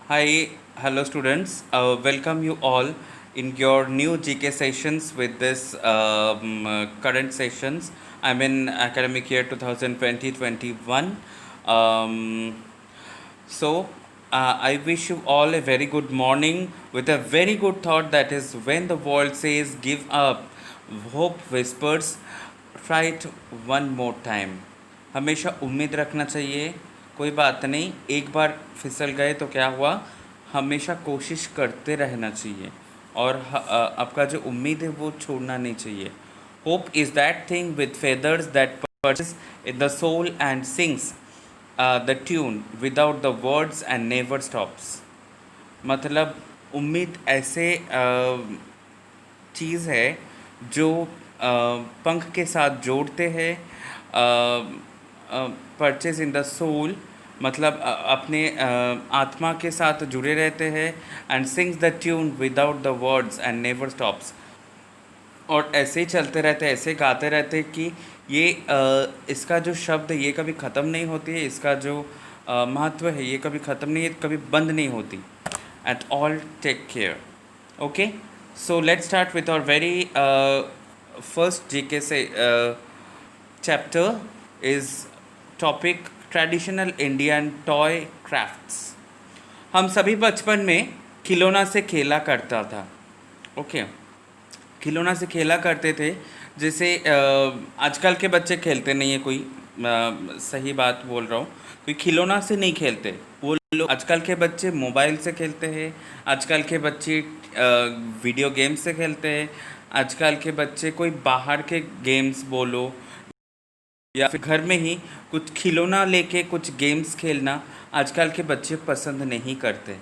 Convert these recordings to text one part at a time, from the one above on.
Hi, hello students. Welcome you all in your new GK sessions with this current sessions. I'm in academic year 2020-21. Um, I wish you all a very good morning with a very good thought that is when the world says give up, hope whispers, try it one more time. हमेशा उम्मीद रखना चाहिए, कोई बात नहीं, एक बार फिसल गए तो क्या हुआ, हमेशा कोशिश करते रहना चाहिए और आपका जो उम्मीद है वो छोड़ना नहीं चाहिए. Hope is that thing with feathers that perches in the soul and sings the tune without the words and never stops. मतलब उम्मीद ऐसे चीज़ है जो पंख के साथ जोड़ते हैं. परचेज इन द सोल मतलब अपने आत्मा के साथ जुड़े रहते हैं. And sings the tune without the words and never stops. और ऐसे ही चलते रहते, ऐसे गाते रहते कि ये इसका जो शब्द ये कभी ख़त्म नहीं होती है, इसका जो महत्व है ये कभी ख़त्म नहीं है, कभी बंद नहीं होती. At all take care. Okay, so let's start with our very first GK से chapter is topic traditional Indian toy crafts. हम सभी बचपन में खिलौना से खेला करता था. ओके, खिलौना से खेला करते थे. जैसे आजकल के बच्चे खेलते नहीं है कोई, सही बात बोल रहा हूँ, कोई खिलौना से नहीं खेलते. वो लोग आजकल के बच्चे मोबाइल से खेलते हैं, आजकल के बच्चे वीडियो गेम्स से खेलते हैं, आजकल के बच्चे कोई बाहर के गेम्स बोलो या फिर घर में ही कुछ खिलौना लेके कुछ गेम्स खेलना आजकल के बच्चे पसंद नहीं करते.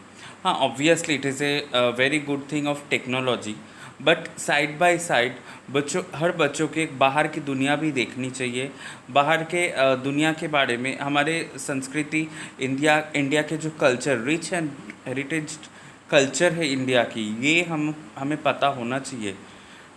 हाँ, obviously it is a very good thing of technology, but side by side हर बच्चों के बाहर की दुनिया भी देखनी चाहिए. बाहर के दुनिया के बारे में हमारे संस्कृति, इंडिया के जो culture, rich and heritage culture है इंडिया की, ये हमें पता होना चाहिए.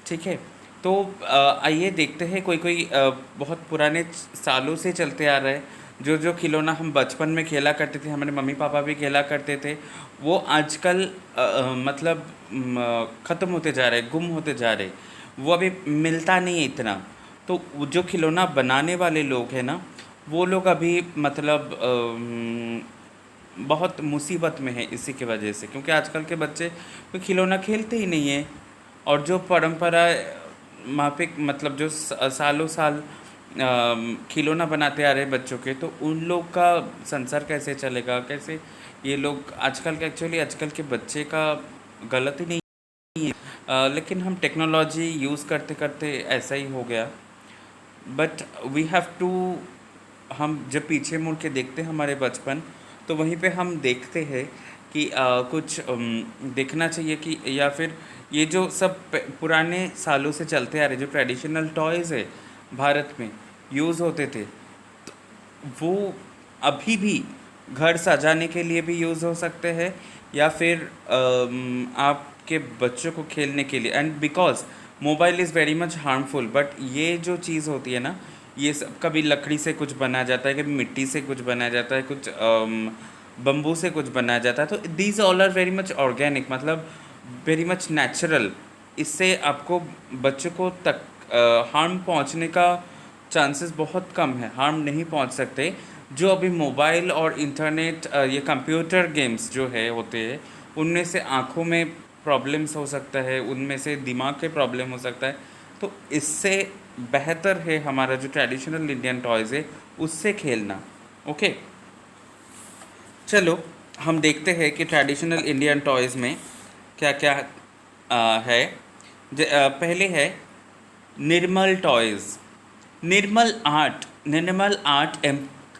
ठीक है, तो आइए देखते हैं कोई कोई बहुत पुराने सालों से चलते आ रहे हैं जो जो खिलौना हम बचपन में खेला करते थे, हमारे मम्मी पापा भी खेला करते थे, वो आजकल मतलब ख़त्म होते जा रहे, गुम होते जा रहे, वो अभी मिलता नहीं है इतना. तो जो खिलौना बनाने वाले लोग हैं ना, वो लोग अभी मतलब बहुत मुसीबत में है इसी की वजह से, क्योंकि आजकल के बच्चे कोई खिलौना खेलते ही नहीं है. और जो परंपरा माफिक मतलब जो सालों साल खिलौना बनाते आ रहे बच्चों के, तो उन लोग का संसार कैसे चलेगा, कैसे ये लोग आजकल के, एक्चुअली आजकल के बच्चे का गलत ही नहीं है, लेकिन हम टेक्नोलॉजी यूज़ करते करते ऐसा ही हो गया. बट वी हैव टू, हम जब पीछे मुड़ के देखते हैं हमारे बचपन, तो वहीं पे हम देखते हैं कि कुछ देखना चाहिए कि, या फिर ये जो सब पुराने सालों से चलते आ रहे जो ट्रेडिशनल टॉयज़ है भारत में यूज़ होते थे, तो वो अभी भी घर सजाने के लिए भी यूज़ हो सकते हैं, या फिर आपके बच्चों को खेलने के लिए. And because mobile is very much harmful, but ये जो चीज़ होती है ना, ये सब कभी लकड़ी से कुछ बनाया जाता है, कभी मिट्टी से कुछ बनाया जाता है, कुछ बम्बू से कुछ बनाया जाता है. तो these all are very much organic, मतलब वेरी मच नेचुरल. इससे आपको बच्चों को तक हार्म पहुंचने का चांसेस बहुत कम है, हार्म नहीं पहुंच सकते. जो अभी मोबाइल और इंटरनेट, ये कंप्यूटर गेम्स जो है होते हैं, उनमें से आँखों में प्रॉब्लम्स हो सकता है, उनमें से दिमाग के प्रॉब्लम हो सकता है. तो इससे बेहतर है हमारा जो ट्रेडिशनल इंडियन टॉयज़ है उससे खेलना. ओके, चलो हम देखते हैं कि ट्रेडिशनल इंडियन टॉयज़ में क्या क्या है. पहले है Nirmal toys. Nirmal art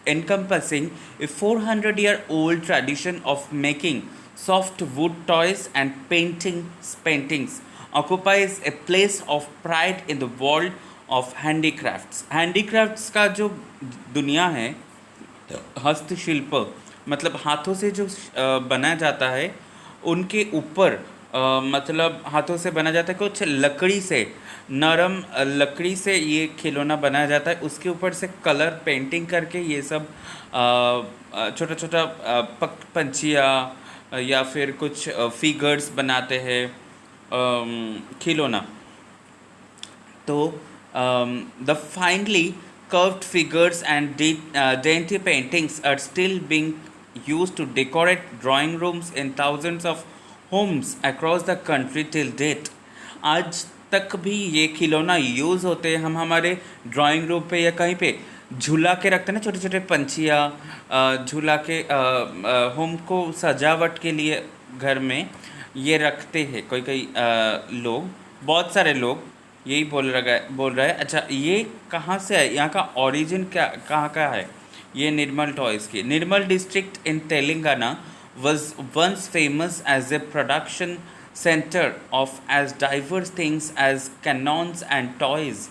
encompassing a 400-year-old tradition of making soft wood toys and paintings occupies a place of pride in the world of handicrafts. Handicrafts का जो दुनिया है, हस्तशिल्प मतलब हाथों से जो बनाया जाता है, उनके ऊपर मतलब हाथों से बना जाता है, कुछ लकड़ी से, नरम लकड़ी से ये खिलौना बनाया जाता है. उसके ऊपर से कलर पेंटिंग करके ये सब छोटा छोटा पंछियाँ, या फिर कुछ फिगर्स बनाते हैं, खिलौना। तो the finely curved figures and dainty paintings are still being used to decorate drawing rooms in thousands of homes across the country till date. आज तक भी ये खिलौना यूज़ होते हैं। हम हमारे ड्राइंग रूम पे या कहीं पे झूला के रखते हैं ना, छोटे छोटे पंछियाँ, झूला के होम को सजावट के लिए घर में ये रखते हैं। कोई कोई लोग, बहुत सारे लोग यही बोल रहा है। अच्छा, ये कहाँ से है, यहाँ का ओरिजिन क्या, कहाँ का है? ये निर्मल टॉयज़ की। Nirmal district in Telangana was once famous as a production center of as diverse things as cannons and toys.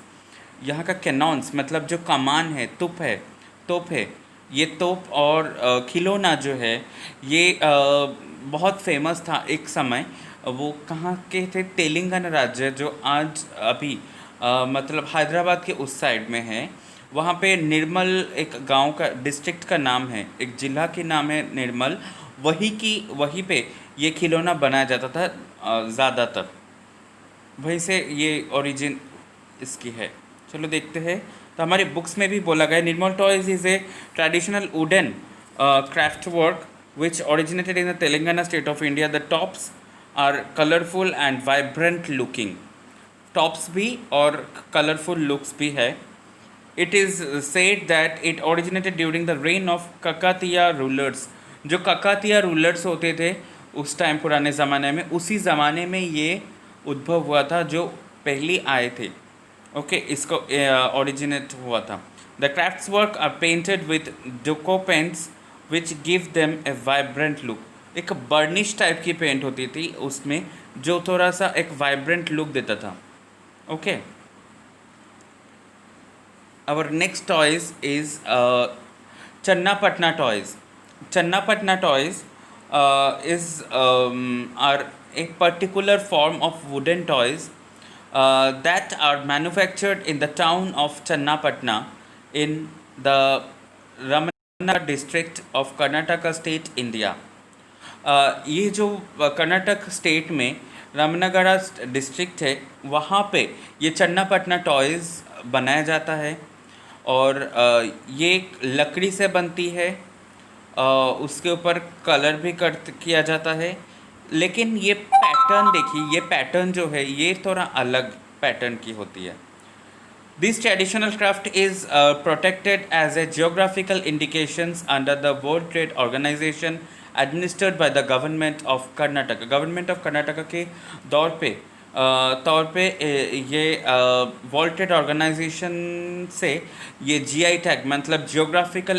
यहाँ का कैनॉन्स मतलब जो कमान है, तोप है। ये तोप और खिलौना जो है ये बहुत फेमस था एक समय। वो कहाँ के थे? तेलंगाना राज्य, जो आज अभी मतलब हैदराबाद के उस साइड में है। वहाँ पे निर्मल एक गांव का, डिस्ट्रिक्ट का नाम है, एक ज़िला के नाम है निर्मल। वहीं पे ये खिलौना बनाया जाता था ज़्यादातर। वहीं से ये ओरिजिन इसकी है। चलो देखते हैं। तो हमारी बुक्स में भी बोला गया Nirmal toys is a traditional wooden craft work which originated in the Telangana state of India. The tops are colourful and vibrant looking. Tops भी और कलरफुल लुक्स भी है। It is said that it originated during the reign of Kakatiya rulers. जो Kakatiya rulers होते थे उस time, पुराने ज़माने में, उसी ज़माने में ये उद्भव हुआ था, जो पहले आए थे। ओके, इसको ओरिजिनेट हुआ था। The crafts work are painted with Duco paints which give them a vibrant look. एक बर्निश टाइप की पेंट होती थी उसमें, जो थोड़ा सा एक वाइब्रेंट लुक देता था। Okay, our next toys is Channapatna toys. Channapatna toys are a particular form of wooden toys that are manufactured in the town of Channapatna in the Ramanagar district of Karnataka state, India. ये जो Karnataka state में Ramanagara district है, वहाँ पे ये Channapatna toys बनाया जाता है। और ये लकड़ी से बनती है, उसके ऊपर कलर भी किया जाता है। लेकिन ये पैटर्न देखिए, ये पैटर्न जो है ये थोड़ा अलग पैटर्न की होती है। This traditional craft is protected as a geographical indications under the World Trade Organization administered by the Government of Karnataka. Government of Karnataka के तौर पे ये वर्ल्ड ट्रेड ऑर्गेनाइजेशन से ये जीआई टैग, मतलब जियोग्राफिकल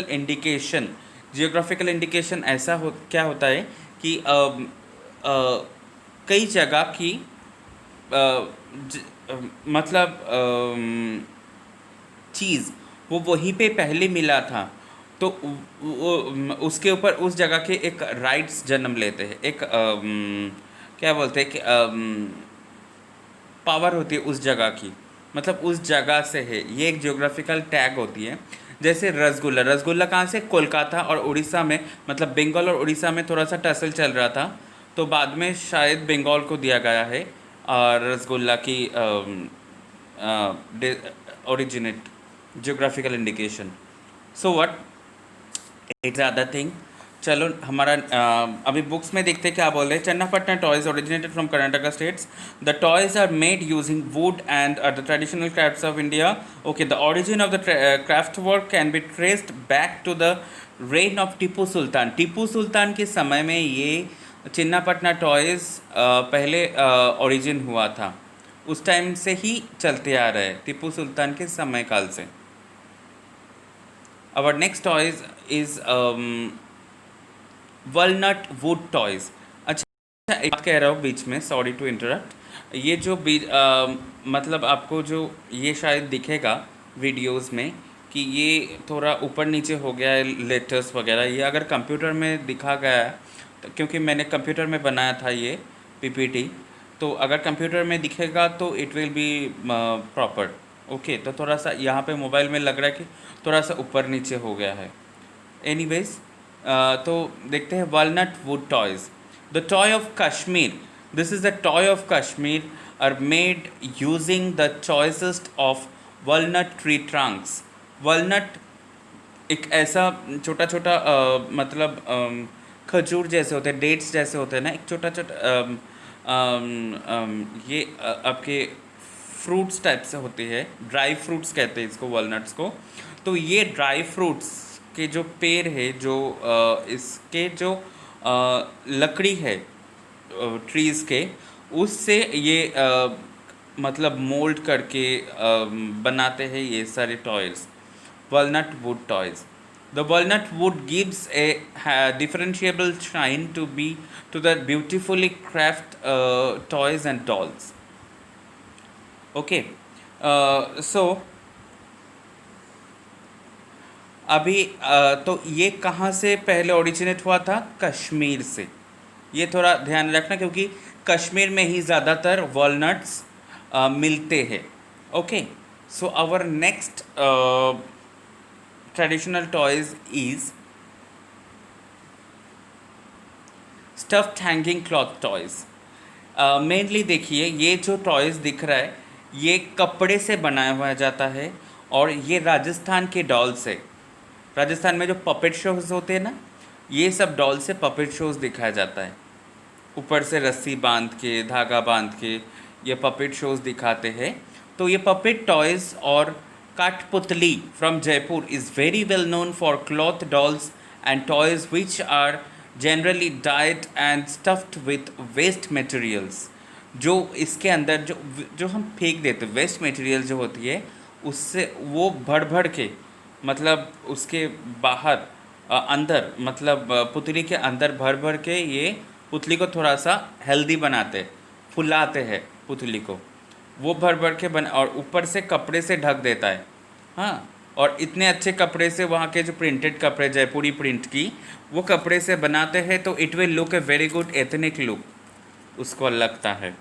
इंडिकेशन ऐसा क्या होता है कि कई जगह की मतलब चीज़ वो वहीं पे पहले मिला था, तो वो उसके ऊपर उस जगह के एक राइट्स जन्म लेते हैं। एक क्या बोलते हैं कि पावर होती है उस जगह की, मतलब उस जगह से है। ये एक जियोग्राफिकल टैग होती है। जैसे रसगुल्ला कहाँ से? कोलकाता और उड़ीसा में, मतलब बंगाल और उड़ीसा में थोड़ा सा टसल चल रहा था, तो बाद में शायद बंगाल को दिया गया है रसगुल्ला की originate geographical indication. So what it's other thing. चलो हमारा अभी बुक्स में देखते क्या बोल रहे हैं। Channapatna toys originated from Karnataka states. The toys are made using wood and are the traditional crafts of India. Okay, the origin of the craft work can be traced back to the reign of Tipu Sultan. Tipu Sultan के समय में ये Channapatna toys पहले origin हुआ था। उस time से ही चलते आ रहे हैं, टीपू सुल्तान के समय काल से। Our next toys is walnut wood toys. अच्छा, एक बात कह रहा हूँ बीच में, सॉरी टू इंटरप्ट। ये जो मतलब आपको जो ये शायद दिखेगा वीडियोस में कि ये थोड़ा ऊपर नीचे हो गया है लेटर्स वगैरह, ये अगर कंप्यूटर में दिखा गया है तो, क्योंकि मैंने कंप्यूटर में बनाया था ये पीपीटी, तो अगर कंप्यूटर में दिखेगा तो it will be proper. Okay, तो थोड़ा सा यहाँ पे मोबाइल में लग रहा है कि थोड़ा सा ऊपर नीचे हो गया है। एनीवेज, तो देखते हैं walnut would toys. The toy of Kashmir. This is the toy of Kashmir are made using the choicest of walnut tree trunks. Walnut एक ऐसा छोटा छोटा मतलब खजूर जैसे होते हैं, डेट्स जैसे होते हैं ना, एक छोटा छोटा ये आपके फ्रूट्स टाइप से होती है, ड्राई फ्रूट्स कहते हैं इसको, वॉलनट्स को। तो ये ड्राई फ्रूट्स के जो पेड़ है, जो इसके जो लकड़ी है ट्रीज़ के, उससे ये मतलब मोल्ड करके बनाते हैं ये सारे toys, walnut wood toys. The walnut wood gives a differentiable shine to the beautifully craft toys and dolls. Okay, so अभी तो ये कहाँ से पहले ओरिजिनेट हुआ था? कश्मीर से। ये थोड़ा ध्यान रखना क्योंकि कश्मीर में ही ज़्यादातर वॉलनट्स मिलते हैं। Okay, so our next traditional toys is stuffed hanging cloth toys. Mainly देखिए, ये जो टॉयज दिख रहा है ये कपड़े से बनाया हुआ जाता है, और ये राजस्थान के डॉल से, राजस्थान में जो पपेट शोज होते हैं ना, ये सब डॉल से पपेट शोज दिखाया जाता है। ऊपर से रस्सी बांध के, धागा बांध के ये पपेट शोज दिखाते हैं। तो ये पपेट टॉयज और काठपुतली from Jaipur is very well known for cloth dolls and toys which are generally dyed and stuffed with waste materials. जो इसके अंदर जो जो हम फेंक देते, वेस्ट मटेरियल जो होती है, उससे वो भर भर के, मतलब उसके बाहर अंदर, मतलब पुतली के अंदर भर भर के ये पुतली को थोड़ा सा हेल्दी बनाते, फुलाते हैं पुतली को, वो भर भर के बना, और ऊपर से कपड़े से ढक देता है। हाँ, और इतने अच्छे कपड़े से, वहाँ के जो प्रिंटेड कपड़े, जयपुरी प्रिंट की, वो कपड़े से बनाते हैं, तो it will look a very good ethnic look उसको लगता है।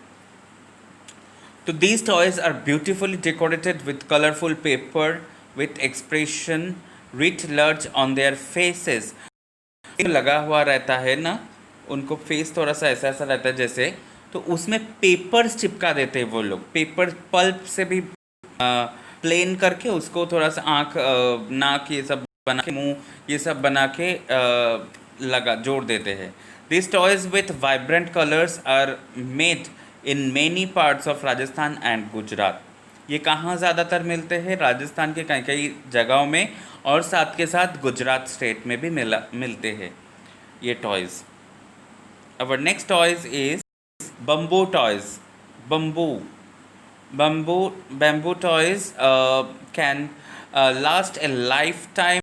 तो these toys are beautifully decorated with colourful paper with expression rich large on their faces. लगा हुआ रहता है ना, उनको फेस थोड़ा सा ऐसा ऐसा रहता है जैसे, तो उसमें पेपर्स चिपका देते हैं वो लोग, पेपर पल्प से भी प्लेन करके उसको थोड़ा सा आँख, नाक, ये सब बना के, मुंह, ये सब बना के लगा जोड़ देते हैं। This toys with vibrant colours are made in many parts of Rajasthan and Gujarat. ये कहाँ ज़्यादातर मिलते हैं? राजस्थान के कई कई जगहों में, और साथ के साथ गुजरात स्टेट में भी मिलते हैं ये toys. Our next toys is bamboo toys. Bamboo toys can last a lifetime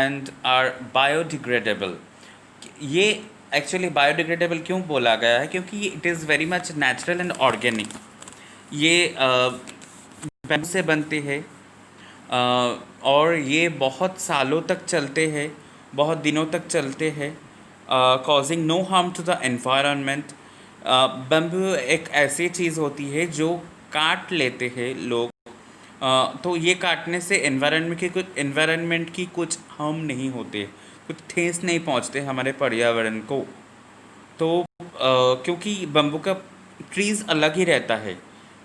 and are biodegradable. ये एक्चुअली बायोडिग्रेडेबल क्यों बोला गया है? क्योंकि it is very much natural and organic. ये बैम्बू से बनते हैं, और ये बहुत सालों तक चलते हैं, बहुत दिनों तक चलते हैं, causing no harm to the environment. Bamboo एक ऐसी चीज़ होती है जो काट लेते हैं लोग, तो ये काटने से एनवायरनमेंट की कुछ हार्म नहीं होते, कुछ ठेस नहीं पहुंचते हमारे पर्यावरण को। तो क्योंकि बम्बू का ट्रीज़ अलग ही रहता है,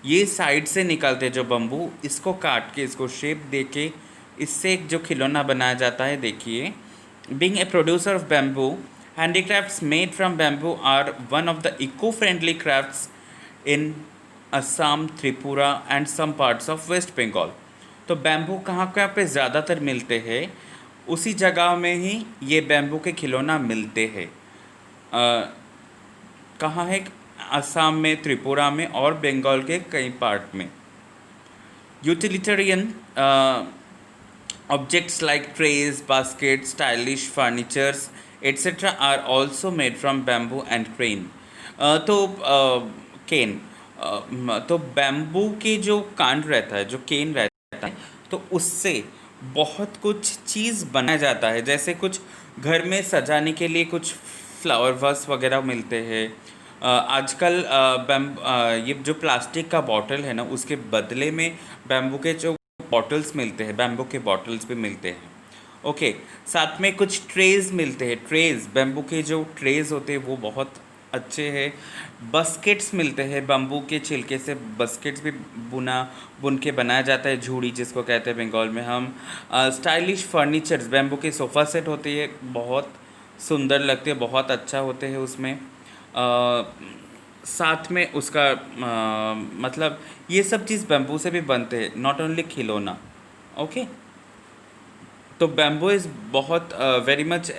ये साइड से निकलते जो बम्बू, इसको काट के, इसको शेप दे के, इससे जो खिलौना बनाया जाता है। देखिए, being a producer of bamboo, handicrafts made from bamboo are one of the eco-friendly crafts in Assam, Tripura and some parts of West Bengal. तो बैम्बू कहाँ कहाँ पे ज़्यादातर मिलते हैं? उसी जगह में ही ये बैम्बू के खिलौना मिलते हैं। कहाँ है? असम में, त्रिपुरा में और बंगाल के कई पार्ट में। Utilitarian objects like trays, baskets, stylish furnitures, etc. are also made from bamboo and cane. तो बैम्बू के जो कांड रहता है, जो केन रहता है, तो उससे बहुत कुछ चीज़ बनाया जाता है। जैसे कुछ घर में सजाने के लिए कुछ फ्लावर वास वगैरह मिलते हैं। आजकल ये जो प्लास्टिक का बॉटल है ना, उसके बदले में बैम्बू के जो बॉटल्स मिलते हैं, बैम्बू के बॉटल्स भी मिलते हैं। ओके, साथ में कुछ ट्रेज़ मिलते हैं। ट्रेज़, बैम्बू के जो ट्रेज़ होते हैं वो बहुत अच्छे हैं। बास्केट्स मिलते हैं बम्बू के छिलके से, बास्केट्स भी बुन के बनाया जाता है, झूड़ी जिसको कहते हैं बंगाल में हम। स्टाइलिश फर्नीचर्स, बैम्बू के सोफ़ा सेट होती है, बहुत सुंदर लगते हैं, बहुत अच्छा होते हैं उसमें। साथ में उसका मतलब ये सब चीज़ बैम्बू से भी बनते हैं, नॉट ओनली खिलौना। ओके, तो बैम्बू इज़ बहुत very much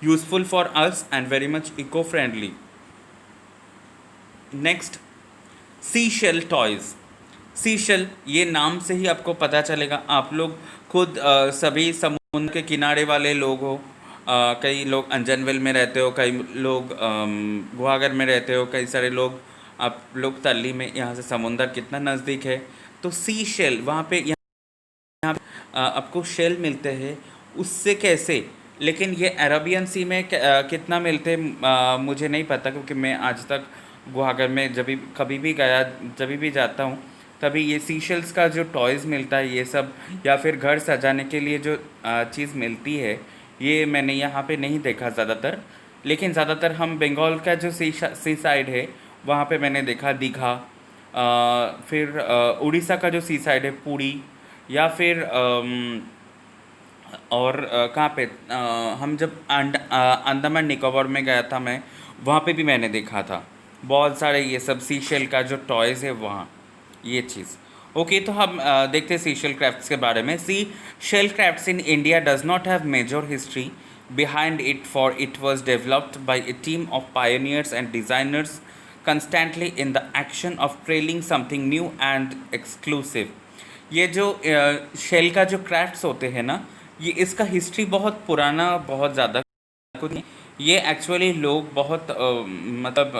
useful for us and very much eco friendly. Next, sea shell toys. Sea shell, ये नाम से ही आपको पता चलेगा, आप लोग खुद सभी समुद्र के किनारे वाले लोग हो, कई लोग अंजनवेल में रहते हो, कई लोग गुहागर में रहते हो, कई सारे लोग, आप लोग तल्ली में, यहाँ से समुंदर कितना नज़दीक है। तो सी शेल वहाँ पे, आपको शेल मिलते हैं, उससे कैसे, लेकिन ये अरबियन सी में कितना मिलते हैं मुझे नहीं पता, क्योंकि मैं आज तक गुहागर में जब भी कभी भी गया, जब भी जाता हूँ, तभी ये सीशेल्स का जो टॉयज़ मिलता है ये सब, या फिर घर सजाने के लिए जो चीज़ मिलती है, ये मैंने यहाँ पे नहीं देखा ज़्यादातर। लेकिन ज़्यादातर हम बंगाल का जो सी साइड है वहाँ पे मैंने देखा दीघा, फिर उड़ीसा का जो सी साइड है पुरी, या फिर और कहाँ पे हम जब अंडमान निकोबार में गया था मैं, वहाँ पे भी मैंने देखा था बहुत सारे ये सब सी शेल का जो टॉयज़ है वहाँ, ये चीज़। ओके, तो हम देखते हैं सी शेल क्राफ्ट्स के बारे में। Sea shell crafts in India does not have major history behind it, for it was developed by a team of pioneers and designers constantly in the action of creating something new and exclusive। ये जो shell का जो crafts होते हैं ना, ये इसका history बहुत पुराना, बहुत ज़्यादा कुछ नहीं। ये एक्चुअली लोग बहुत मतलब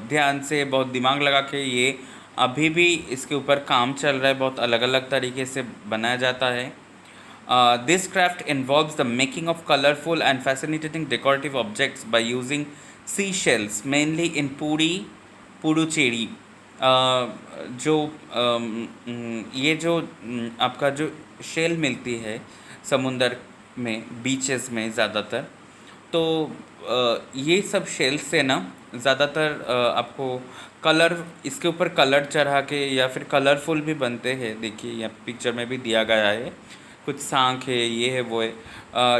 ध्यान से, बहुत दिमाग लगा के, ये अभी भी इसके ऊपर काम चल रहा है, बहुत अलग अलग तरीके से बनाया जाता है। This craft involves the making of colorful and fascinating decorative objects by using seashells, mainly in Puducherry. जो ये जो आपका जो शेल मिलती है समुंदर में, बीचेस में ज़्यादातर, तो ये सब शेल से ना ज़्यादातर आपको कलर, इसके ऊपर कलर चढ़ा के या फिर कलरफुल भी बनते हैं। देखिए यहाँ पिक्चर में भी दिया गया है, कुछ सांख है, ये है वो है,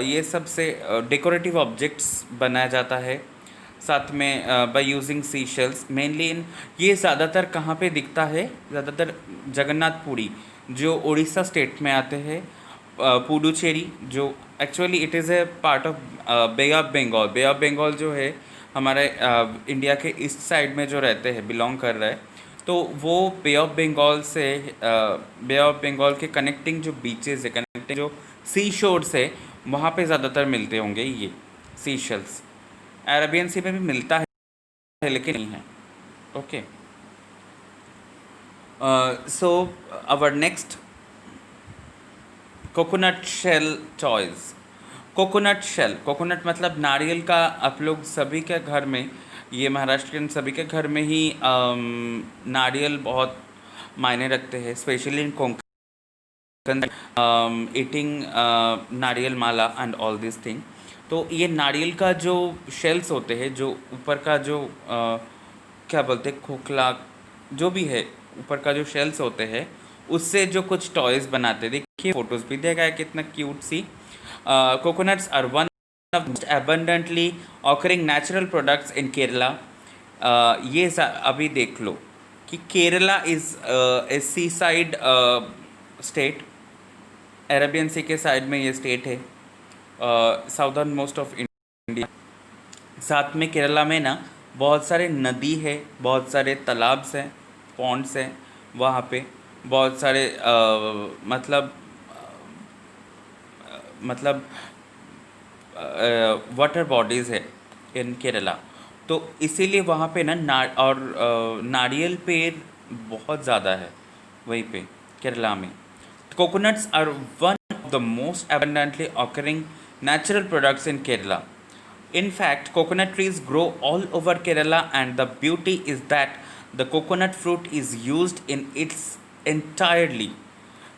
ये सब से डेकोरेटिव ऑब्जेक्ट्स बनाया जाता है। साथ में by using sea shells mainly इन, ये ज़्यादातर कहाँ पे दिखता है, ज़्यादातर जगन्नाथपुरी जो उड़ीसा स्टेट में आते हैं, पुडुचेरी जो actually it is a part of Bay of Bengal. Bay of Bengal जो है हमारे इंडिया के ईस्ट साइड में जो रहते हैं, बिलोंग कर रहा है, तो वो बे ऑफ बंगाल से, बे ऑफ बंगाल के कनेक्टिंग जो बीचेस है, कनेक्टिंग जो सी शोर्स है, वहाँ पे ज़्यादातर मिलते होंगे ये सी शेल्स। अरेबियन सी में भी मिलता है लेकिन नहीं है। Okay, so our next, coconut shell toys. Coconut shell, coconut मतलब नारियल का, आप लोग सभी के घर में, ये महाराष्ट्रियन सभी के घर में ही नारियल बहुत मायने रखते हैं, स्पेशली इन कोंकण, ईटिंग नारियल माला एंड ऑल दिस थिंग। तो ये नारियल का जो शेल्स होते हैं, जो ऊपर का जो क्या बोलते हैं, खोखला जो भी है, ऊपर का जो शेल्स होते हैं, उससे जो कुछ टॉयज़ बनाते हैं। देखिए फोटोज़ भी दिया गया है, कितना क्यूट सी। Coconuts are one of most abundantly occurring natural products in Kerala. ये अभी देख लो कि Kerala is a sea side state, Arabian sea के साइड में ये स्टेट है, साउदर्न मोस्ट ऑफ इंडिया। साथ में केरला में ना बहुत सारे नदी है, बहुत सारे तालाब्स हैं, पॉन्ड्स हैं वहाँ पे, बहुत सारे मतलब वाटर बॉडीज़ है इन केरला। तो इसीलिए वहाँ पे ना नारियल पेड़ बहुत ज़्यादा है वहीं पे केरला में। Coconuts are one of the most abundantly occurring natural products in Kerala. In fact, coconut trees grow all over Kerala, and the beauty is that the coconut fruit is used in its entirely।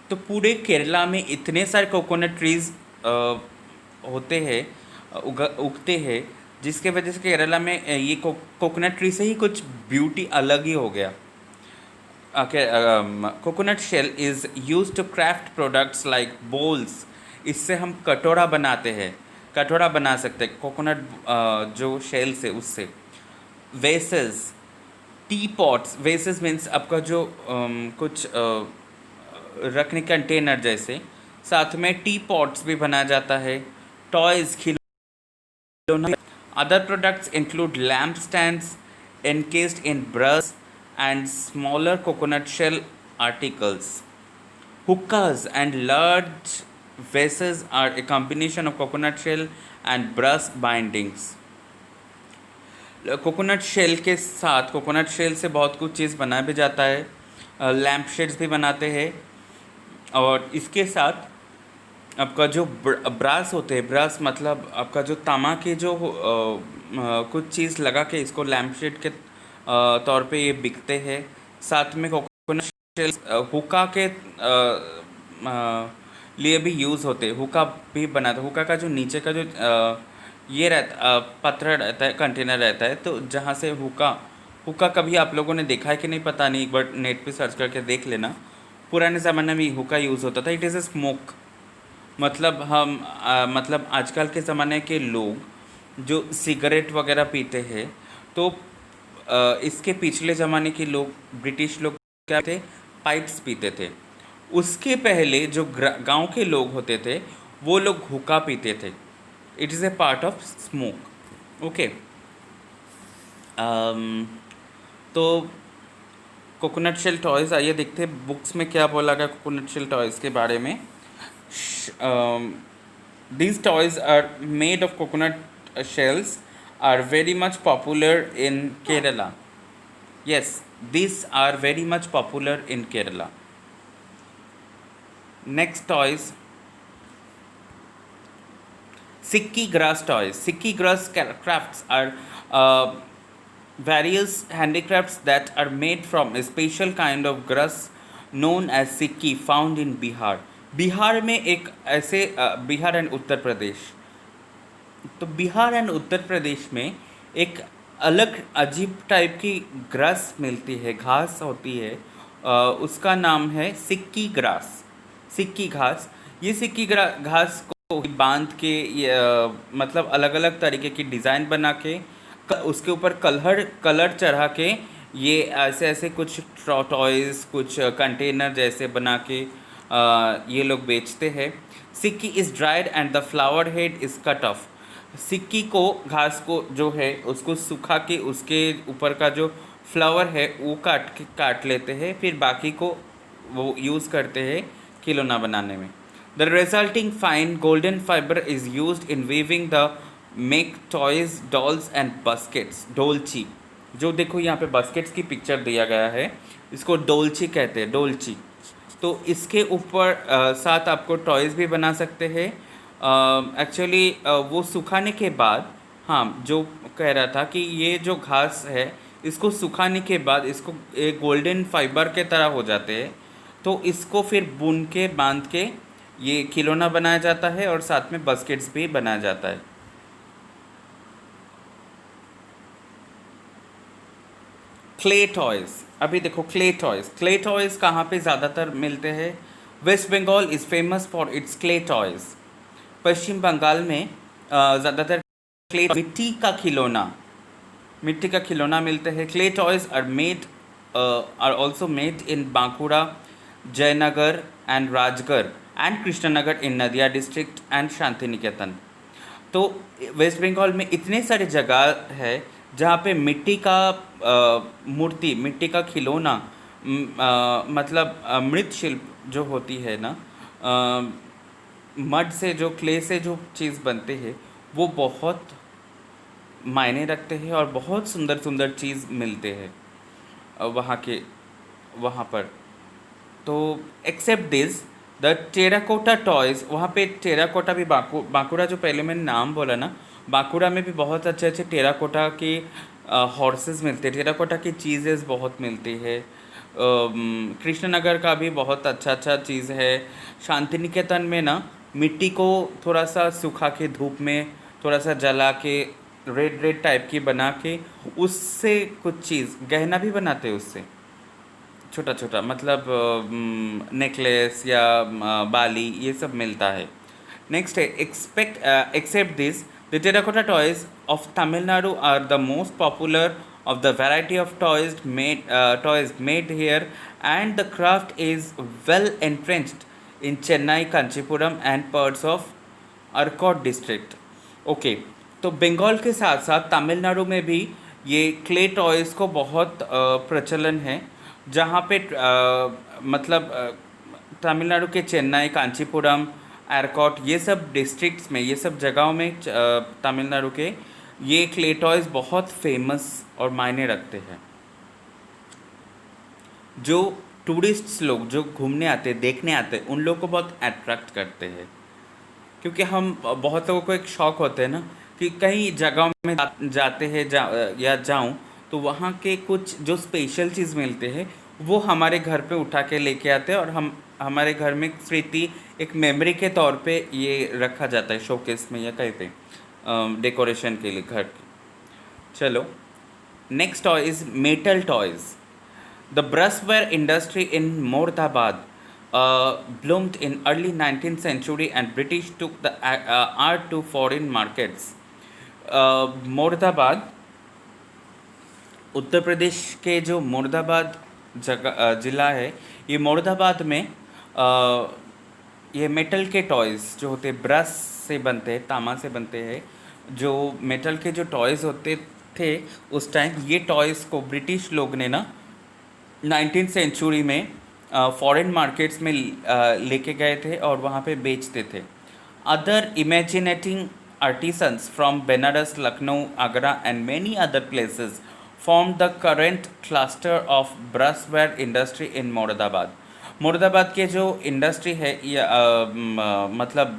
तो पूरे केरला में इतने सारे coconut trees होते हैं, उगते हैं, जिसके वजह से केरला में ये कोकोनट ट्री से ही कुछ ब्यूटी अलग ही हो गया। Coconut shell is use to craft products like bowls. इससे हम कटोरा बनाते हैं, कटोरा बना सकते हैं कोकोनट जो शेल से, उससे। वेसेस, टी पॉट्स, वेसेस मीन्स आपका जो कुछ रखने कंटेनर जैसे, साथ में टी पॉट्स भी बनाया जाता है। टॉयज़, खिलौना। Other products include lamp stands encased in brass and smaller coconut shell articles. Hookahs and large vases are a combination of coconut shell and brass bindings. Coconut shell के साथ, coconut shell से बहुत कुछ चीज़ बनाया भी जाता है, लैम्प शेड्स भी बनाते हैं। और इसके साथ आपका जो ब्रास होते हैं, ब्रास मतलब आपका जो तामा के जो कुछ चीज़ लगा के इसको लैम्प शेड के तौर पे ये बिकते हैं। साथ में कोकोनट शेल हुक्का के लिए भी यूज़ होते हैं, हुक्का भी बनाते। हुक्का का जो नीचे का जो ये रहता पत्र रहता है, कंटेनर रहता है, तो जहाँ से हुक्का हुक्का कभी आप लोगों ने देखा है कि नहीं पता नहीं, एक बार नेट पे सर्च करके देख लेना। पुराने ज़माने में हुक्का यूज़ होता था। इट इज़ ए स्मोक, मतलब हम मतलब आजकल के ज़माने के लोग जो सिगरेट वगैरह पीते हैं, तो इसके पिछले ज़माने के लोग, ब्रिटिश लोग क्या थे, पाइप्स पीते थे। उसके पहले जो गांव के लोग होते थे वो लोग हुक्का पीते थे। It is a part of smoke. Okay, तो कोकोनट शेल टॉयज़, आइए देखते हैं बुक्स में क्या बोला गया कोकोनट शेल टॉयज़ के बारे में। These toys are made of coconut shells, are very much popular in Kerala. Yes, these are very much popular in Kerala. Next toys, Sikki grass toys. Sikki grass crafts are various handicrafts that are made from a special kind of grass known as Sikki, found in Bihar. Bihar में एक ऐसे Bihar and Uttar Pradesh, तो Bihar and Uttar Pradesh में एक अलग अजीब type की grass मिलती है, घास होती है, उसका नाम है सिक्की ग्रास, सिक्की घास। ये सिक्की घास को बांध के मतलब अलग अलग तरीके की डिज़ाइन बना के उसके ऊपर कलर चढ़ा के ये ऐसे ऐसे कुछ टॉयज़, कुछ कंटेनर जैसे बना के ये लोग बेचते हैं। Sikki is dried and the flower head is cut off. Sikki को, घास को जो है उसको सुखा के उसके ऊपर का जो फ्लावर है वो काट लेते हैं, फिर बाकी को वो यूज़ करते हैं खिलौना बनाने में। The resulting fine golden fibre is used in weaving the make toys, dolls and baskets. डोलची, जो देखो यहाँ पे बास्केट्स की पिक्चर दिया गया है, इसको डोलची कहते हैं, डोलची। तो इसके ऊपर साथ आपको टॉयज़ भी बना सकते हैं। एक्चुअली वो सुखाने के बाद, हाँ जो कह रहा था कि ये जो घास है इसको सुखाने के बाद इसको एक गोल्डन फाइबर के तरह हो जाते हैं, तो इसको फिर बुन के बांध के ये खिलौना बनाया जाता है और साथ में बास्केट्स भी बनाया जाता है। क्ले टॉयज़, अभी देखो क्ले टॉयज़ कहाँ पे ज़्यादातर मिलते हैं? West Bengal is famous for its clay toys. Paschim Bengal में ज़्यादातर क्ले, मिट्टी का खिलौना मिलते हैं। Clay toys are also made in Bankura, Jaynagar and Rajgarh and Krishnanagar in Nadia district and Shantiniketan. तो वेस्ट बंगाल में इतने सारे जगह है जहाँ पे मिट्टी का मूर्ति, मिट्टी का खिलौना, मतलब मृৎशिल्प जो होती है ना, मड से, जो क्ले से जो चीज़ बनते हैं वो बहुत मायने रखते हैं और बहुत सुंदर सुंदर चीज़ मिलते हैं वहाँ पर। तो except this the terracotta toys, वहाँ पे टेराकोटा भी, बांकुड़ा जो पहले मैंने नाम बोला ना, बांकुड़ा में भी बहुत अच्छे अच्छे टेराकोटा के हॉर्सेस मिलते हैं, टेराकोटा की चीज़ें बहुत मिलती है। कृष्णनगर का भी बहुत अच्छा चीज़ है। शांति निकेतन में ना मिट्टी को थोड़ा सा सुखा के धूप में थोड़ा सा जला के रेड रेड टाइप की बना के उससे कुछ चीज़ गहना भी बनाते हैं उससे, छोटा छोटा, मतलब नेकलेस या बाली, ये सब मिलता है। नेक्स्ट है except this, the terracotta toys of Tamil Nadu are the most popular of the variety of toys made here, and the craft is well entrenched in Chennai, Kanchipuram and parts of Arcot district. Okay, तो बंगाल के साथ साथ तमिलनाडु में भी ये clay toys को बहुत प्रचलन है, जहाँ पे मतलब तमिलनाडु के चेन्नई, कांचीपुरम, एरकॉट, ये सब डिस्ट्रिक्ट्स में, ये सब जगहों में तमिलनाडु के ये क्ले टॉयज़ बहुत फेमस और मायने रखते हैं। जो टूरिस्ट्स लोग जो घूमने आते हैं, देखने आते हैं, उन लोगों को बहुत अट्रैक्ट करते हैं, क्योंकि हम बहुत लोगों को एक शौक़ होता है ना कि कहीं जगहों में जाते हैं या जाऊं तो वहाँ के कुछ जो स्पेशल चीज़ मिलते हैं वो हमारे घर पे उठा के लेके आते हैं, और हम हमारे घर में स्मृति, एक मेमोरी के तौर पे ये रखा जाता है शोकेस में या कहीं पे डेकोरेशन के लिए घर की। चलो, next toy is metal toys. The brassware industry in Moradabad bloomed in early 19th century, and British took the art to foreign markets. मोरदाबाद, Uttar Pradesh के जो मोरदाबाद जगह ज़िला है, ये मोरदाबाद में ये मेटल के टॉयज़ जो होते हैं, ब्रश से बनते हैं, तामा से बनते हैं, जो मेटल के जो टॉयज़ होते थे उस टाइम, ये टॉयज़ को ब्रिटिश लोग ने ना 19th सेंचुरी में फॉरेन मार्केट्स में लेके गए थे और वहाँ पे बेचते थे। Other emigrating artisans from Banaras, Lucknow, Agra and many other places form the current cluster of brassware industry in Moradabad. Moradabad के जो इंडस्ट्री है या मतलब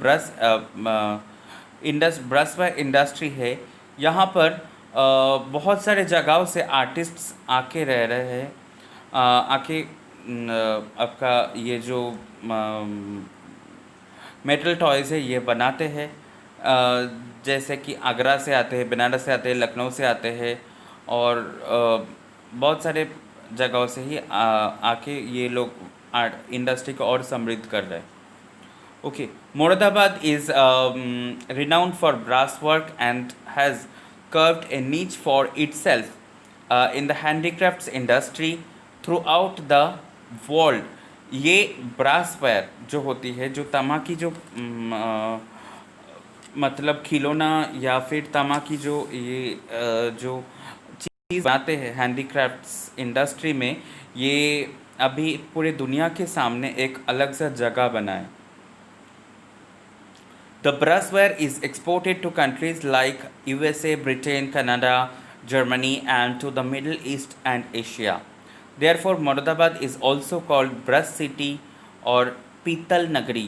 ब्रशवेयर इंडस्ट्री है, यहाँ पर बहुत सारे जगहों से आर्टिस्ट्स आके रह रहे हैं, आके आपका ये जो मेटल टॉयज़ है ये बनाते हैं, जैसे कि आगरा से आते हैं, बनारस से आते हैं, लखनऊ से आते हैं, और बहुत सारे जगहों से ही आके ये लोग आर्ट इंडस्ट्री को और समृद्ध कर रहे हैं। Okay, Moradabad is renowned for brass work and has carved a niche for itself in the handicrafts industry throughout the world. ये ब्रासवेयर जो होती है, जो तमा की जो मतलब खिलौना या फिर तमा की जो ये जो चीज़ बनाते हैं हैंडीक्राफ्ट्स इंडस्ट्री में, ये अभी पूरे दुनिया के सामने एक अलग सा जगह बना है। The brassware is exported to countries like USA, Britain, Canada, Germany, and to the Middle East and Asia. Therefore, Moradabad is also called Brass City or पीतल नगरी।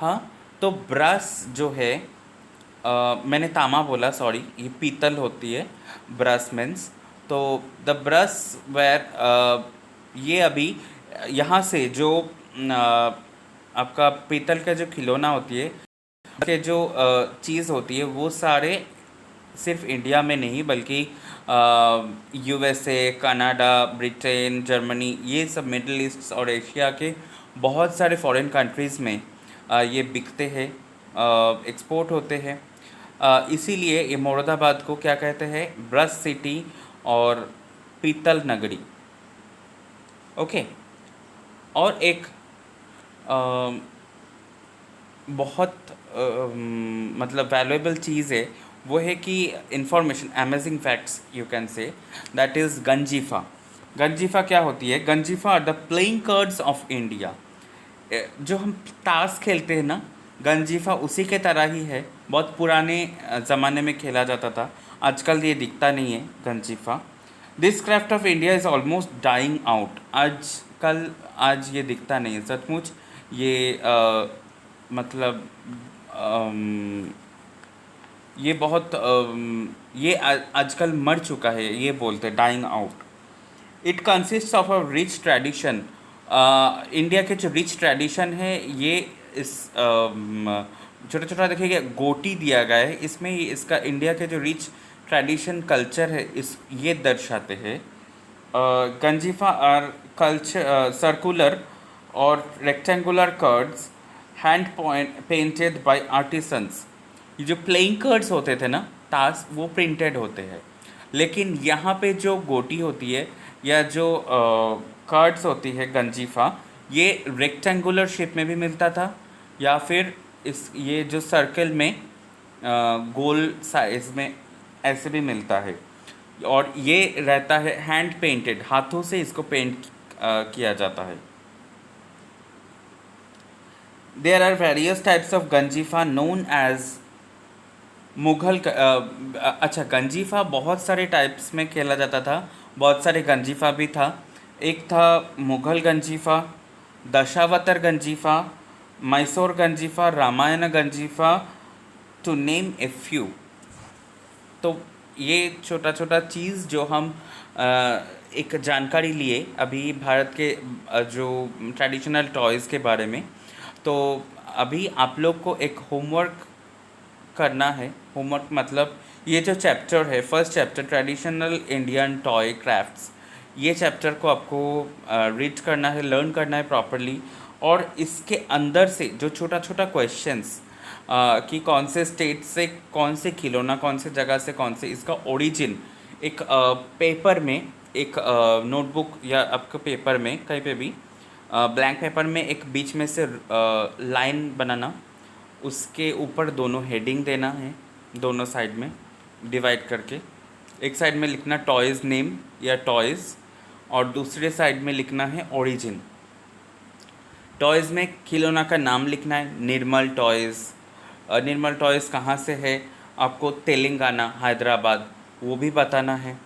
हाँ, तो ब्रश जो है, मैंने तामा बोला, सॉरी, ये पीतल होती है ब्रश मीन्स। तो द ब्रश वेयर ये अभी यहाँ से जो आपका पीतल का जो खिलौना होती है, के जो चीज़ होती है, वो सारे सिर्फ इंडिया में नहीं बल्कि यूएसए, कनाडा, ब्रिटेन, जर्मनी, ये सब मिडल ईस्ट और एशिया के बहुत सारे फॉरेन कंट्रीज़ में ये बिकते हैं, एक्सपोर्ट होते हैं। इसीलिए ये मोरादाबाद को क्या कहते हैं, ब्रश सिटी और पीतल नगरी। ओके, और एक बहुत मतलब वैल्यूएबल चीज़ है, वो है कि information, amazing facts you can say, that is Ganjifa. Ganjifa क्या होती है? Ganjifa are the playing cards of India. जो हम ताश खेलते हैं ना, गंजीफा उसी के तरह ही है, बहुत पुराने ज़माने में खेला जाता था, आजकल ये दिखता नहीं है Ganjifa. This craft of India is almost dying out. आज ये दिखता नहीं है सचमुच, ये मतलब ये बहुत ये आजकल मर चुका है, ये बोलते हैं dying out. It consist of a rich tradition. India के जो रिच ट्रेडिशन है, ये इस छोटा छोटा देखिए गोटी दिया गया है इसमें, इसका इंडिया के जो रिच ट्रेडिशन कल्चर है इस ये दर्शाते हैं। गंजीफा आर कल्चर सर्कुलर और rectangular curds hand painted bye artisans. ये जो प्लेइंग कर्ड्स होते थे ना ताश, वो प्रिंटेड होते हैं। लेकिन यहाँ पे जो गोटी होती है या जो कार्ड्स होती है गंजीफा, ये रेक्टेंगुलर शेप में भी मिलता था या फिर इस ये जो सर्कल में गोल साइज में ऐसे भी मिलता है। और ये रहता है हैंड पेंटेड, हाथों से इसको पेंट किया जाता है। There are various types of ganjifa known as Mughal अच्छा गंजीफा बहुत सारे टाइप्स में खेला जाता था, बहुत सारे गंजीफा भी था। एक था Mughal ganjifa, दशावतर ganjifa, Mysore ganjifa, Ramayan ganjifa, to name a few. तो ये छोटा छोटा चीज़ जो हम एक जानकारी लिए अभी भारत के जो ट्रेडिशनल टॉयज़ के बारे में। तो अभी आप लोग को एक होमवर्क करना है। होमवर्क मतलब ये जो चैप्टर है, first chapter traditional Indian toy crafts, ये चैप्टर को आपको रीड करना है, लर्न करना है प्रॉपरली। और इसके अंदर से जो छोटा छोटा क्वेश्चंस कि कौन से स्टेट से कौन से खिलौना, कौन से जगह से कौन से, इसका ओरिजिन एक पेपर में, एक नोटबुक या आपके पेपर में कहीं पे भी ब्लैंक पेपर में एक बीच में से लाइन बनाना, उसके ऊपर दोनों हेडिंग देना है, दोनों साइड में डिवाइड करके। एक साइड में लिखना टॉयज़ नेम या टॉयज़ और दूसरे साइड में लिखना है ओरिजिन। टॉयज़ में खिलौना का नाम लिखना है, निर्मल टॉयज़। निर्मल टॉयज़ कहाँ से है, आपको तेलंगाना, हैदराबाद, वो भी बताना है।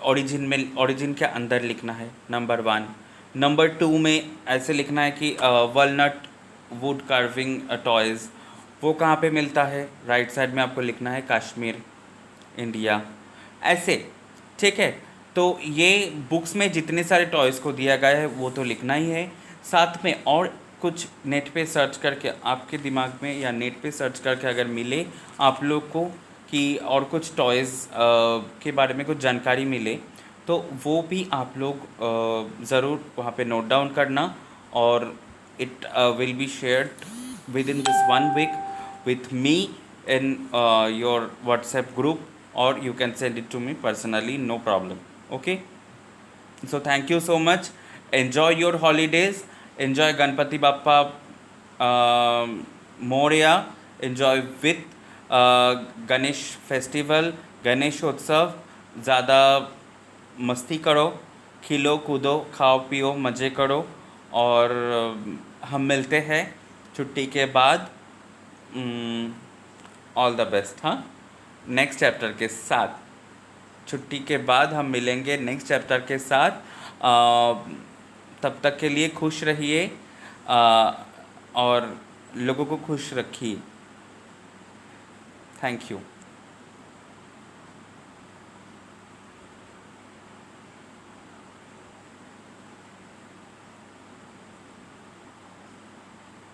ओरिजिन में, ओरिजिन के अंदर लिखना है नंबर 1। नंबर 2 में ऐसे लिखना है कि वॉलनट वुड कार्विंग टॉयज़, वो कहाँ पे मिलता है, राइट साइड में आपको लिखना है कश्मीर, इंडिया, ऐसे। ठीक है, तो ये बुक्स में जितने सारे टॉयज़ को दिया गया है वो तो लिखना ही है। साथ में और कुछ नेट पे सर्च करके, आपके दिमाग में या नेट पे सर्च करके अगर मिले आप लोग को कि और कुछ टॉयज़ के बारे में कुछ जानकारी मिले, तो वो भी आप लोग ज़रूर वहाँ पे नोट डाउन करना। और it will be shared with in this 1 week with me in your WhatsApp group, or you can send it to me personally, no problem. Okay, so thank you so much. Enjoy your holidays, enjoy Ganpati Bappa Moria, enjoy with Ganesh festival, Ganesh उत्सव। ज़्यादा मस्ती करो, खिलो कूदो, खाओ पियो, मज़े करो। और हम मिलते हैं छुट्टी के बाद। All the best. हाँ, नेक्स्ट चैप्टर के साथ छुट्टी के बाद हम मिलेंगे नेक्स्ट चैप्टर के साथ। तब तक के लिए खुश रहिए और लोगों को खुश रखिए। Thank you.